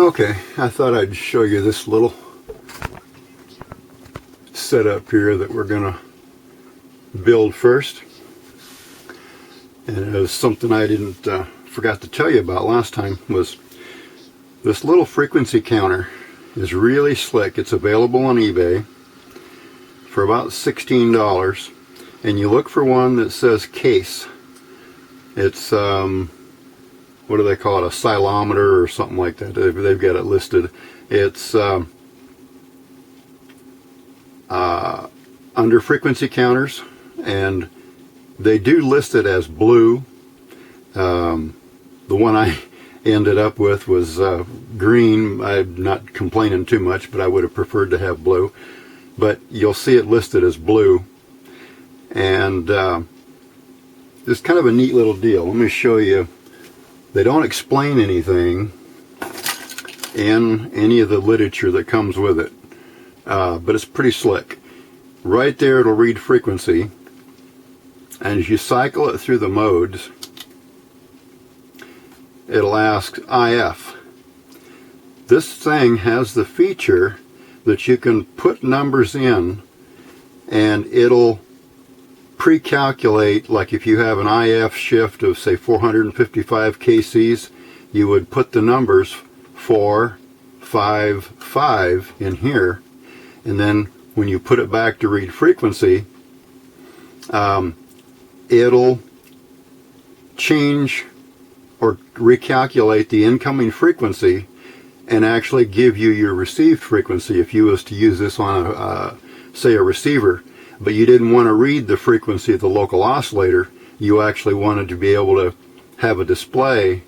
Okay, I thought I'd show you this little setup here that we're going to build first. And it was something I forgot to tell you about last time, was this little frequency counter is really slick. It's available on eBay for about $16, and you look for one that says case. It's what do they call it, a oscillometer or something like that. They've got it listed. It's under frequency counters, and they do list it as blue. The one I ended up with was green. I'm not complaining too much, but I would have preferred to have blue. But you'll see it listed as blue, and it's kind of a neat little deal. Let me show you. They don't explain anything in any of the literature that comes with it, but it's pretty slick. Right there it'll read frequency, and as you cycle it through the modes, it'll ask IF. This thing has the feature that you can put numbers in and it'll pre-calculate, like if you have an IF shift of say 455 kcs, you would put the numbers 4, 5, 5 in here, and then when you put it back to read frequency, it'll change or recalculate the incoming frequency and actually give you your received frequency. If you was to use this on say a receiver, but you didn't want to read the frequency of the local oscillator, you actually wanted to be able to have a display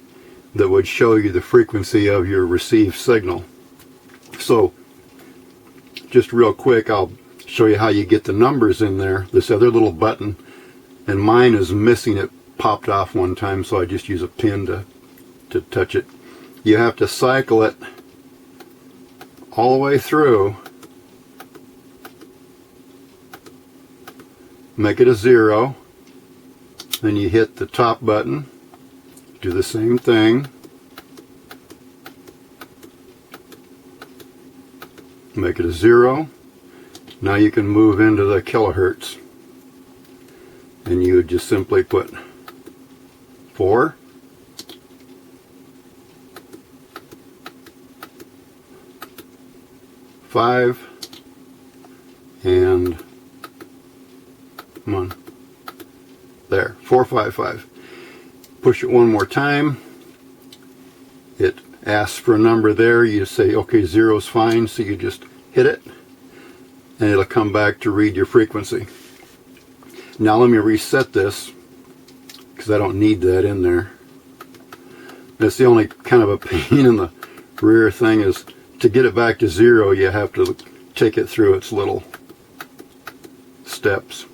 that would show you the frequency of your received signal. So just real quick, I'll show you how you get the numbers in there. This other little button, and mine is missing. It popped off one time, so I just use a pin to touch it. You have to cycle it all the way through, make it a 0, then you hit the top button, do the same thing, make it a 0. Now you can move into the kilohertz, and you would just simply put 4, 5, and come on, there, 455. Push it one more time. It asks for a number there. You say, okay, 0 is fine, so you just hit it, and it'll come back to read your frequency. Now let me reset this, because I don't need that in there. That's the only kind of a pain in the rear thing, is to get it back to 0, you have to take it through its little steps.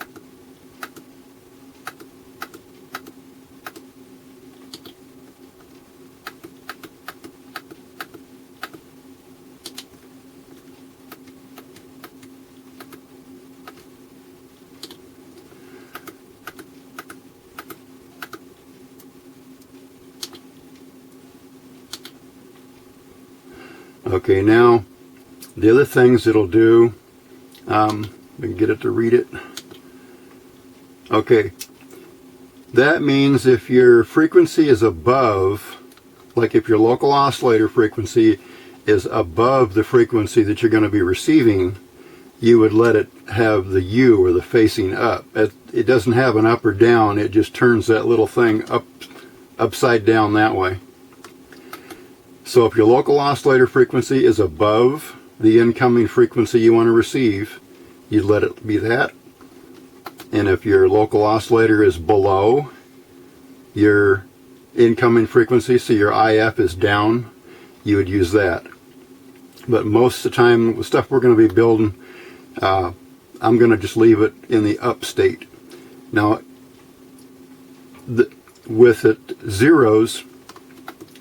Okay, now the other things it'll do, we can get it to read it. Okay, that means if your frequency is above, like if your local oscillator frequency is above the frequency that you're going to be receiving, you would let it have the U, or the facing up. It doesn't have an up or down, it just turns that little thing upside down that way. So if your local oscillator frequency is above the incoming frequency you want to receive, you'd let it be that. And if your local oscillator is below your incoming frequency, so your IF is down, you would use that. But most of the time, the stuff we're going to be building, I'm going to just leave it in the up state. Now, with it zeros,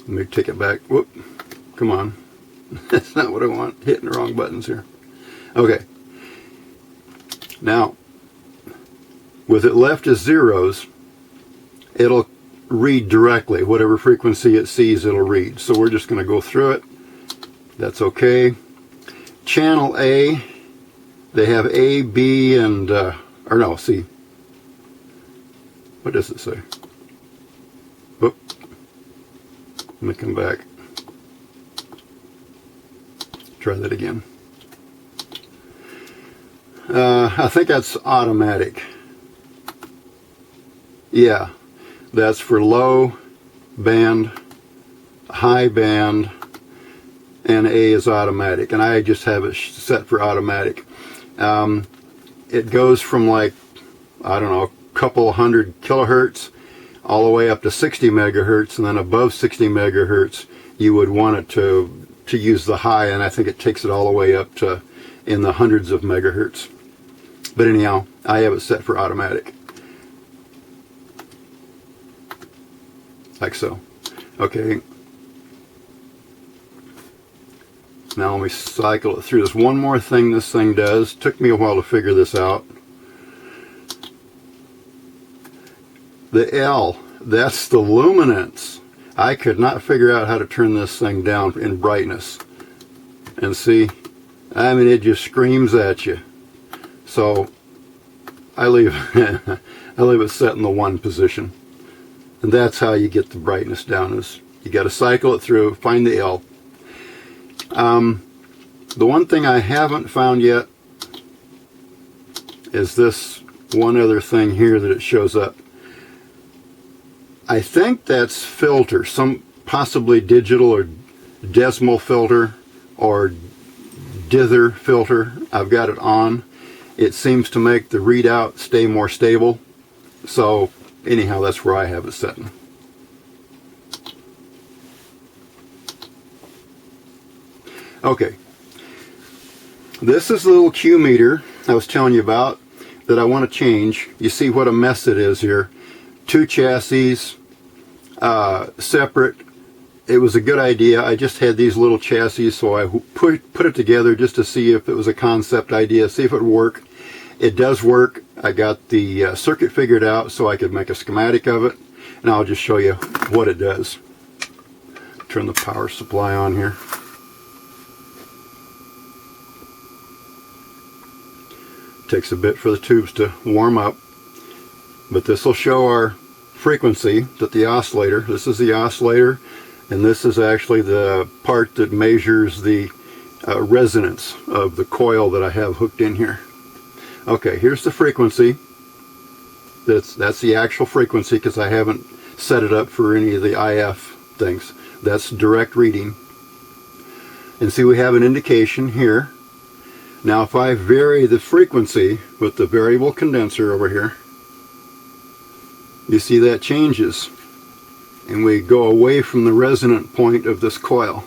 let me take it back. Whoop, come on. That's not what I want. Hitting the wrong buttons here. Okay. Now, with it left as zeros, it'll read directly. Whatever frequency it sees, it'll read. So we're just going to go through it That's okay. Channel A, they have A, B, and, or no, C. What does it say? Whoop. Let me come back. Try that again. I think that's automatic. Yeah, that's for low band, high band, and A is automatic. And I just have it set for automatic. It goes from like, I don't know, a couple hundred kilohertz all the way up to 60 megahertz, and then above 60 megahertz you would want it to use the high, and I think it takes it all the way up to in the hundreds of megahertz. But anyhow, I have it set for automatic. Like so. Okay. Now let me cycle it through. There's one more thing this thing does. Took me a while to figure this out. The L, that's the luminance. I could not figure out how to turn this thing down in brightness. And see, I mean, it just screams at you. So I leave it set in the 1 position. And that's how you get the brightness down, is you got to cycle it through, find the L. The one thing I haven't found yet is this one other thing here that it shows up. I think that's filter, some possibly digital or decimal filter or dither filter. I've got it on. It seems to make the readout stay more stable. So anyhow, that's where I have it set. Okay. This is the little Q meter I was telling you about that I want to change. You see what a mess it is here. 2 chassis, separate. It was a good idea. I just had these little chassis, so I put it together just to see if it was a concept idea, see if it would work. It does work. I got the circuit figured out so I could make a schematic of it, and I'll just show you what it does. Turn the power supply on here. Takes a bit for the tubes to warm up, but this will show our frequency that the oscillator, this is the oscillator, and this is actually the part that measures the resonance of the coil that I have hooked in here. Okay, here's the frequency. That's the actual frequency, because I haven't set it up for any of the IF things. That's direct reading. And see, we have an indication here. Now if I vary the frequency with the variable condenser over here, you see that changes, and we go away from the resonant point of this coil.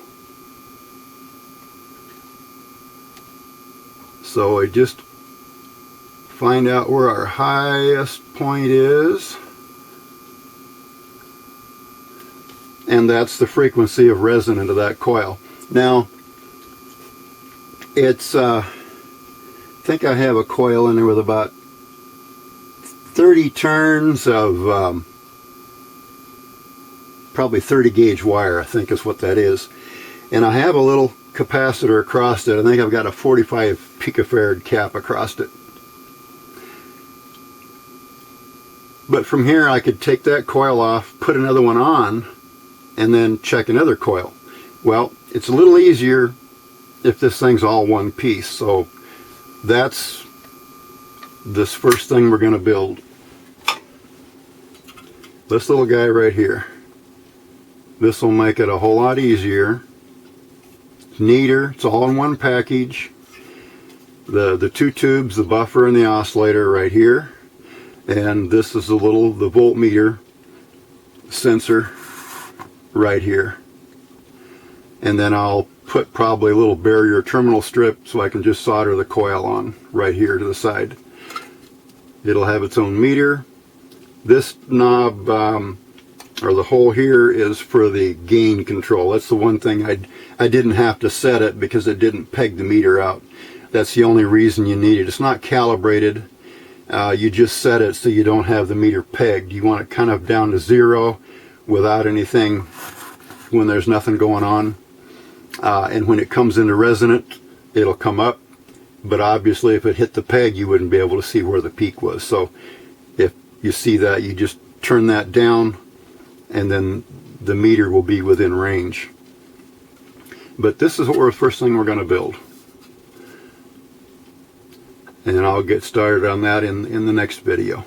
So I just find out where our highest point is, and that's the frequency of resonant of that coil. Now it's I think I have a coil in there with about 30 turns of probably 30 gauge wire, I think is what that is. And I have a little capacitor across it. I think I've got a 45 picofarad cap across it. But from here I could take that coil off, put another one on, and then check another coil. Well, it's a little easier if this thing's all one piece. So that's this first thing we're going to build. This little guy right here. This will make it a whole lot easier. It's neater. It's all in one package. The 2 tubes, the buffer and the oscillator right here. And this is the voltmeter sensor right here. And then I'll put probably a little barrier terminal strip so I can just solder the coil on right here to the side. It'll have its own meter. This knob, or the hole here, is for the gain control. That's the one thing I didn't have to set it because it didn't peg the meter out. That's the only reason you need it. It's not calibrated. You just set it so you don't have the meter pegged. You want it kind of down to 0 without anything when there's nothing going on. and when it comes into resonant, it'll come up, but obviously if it hit the peg, you wouldn't be able to see where the peak was. So if you see that, you just turn that down, and then the meter will be within range. But this is what the first thing we're going to build, and I'll get started on that in the next video.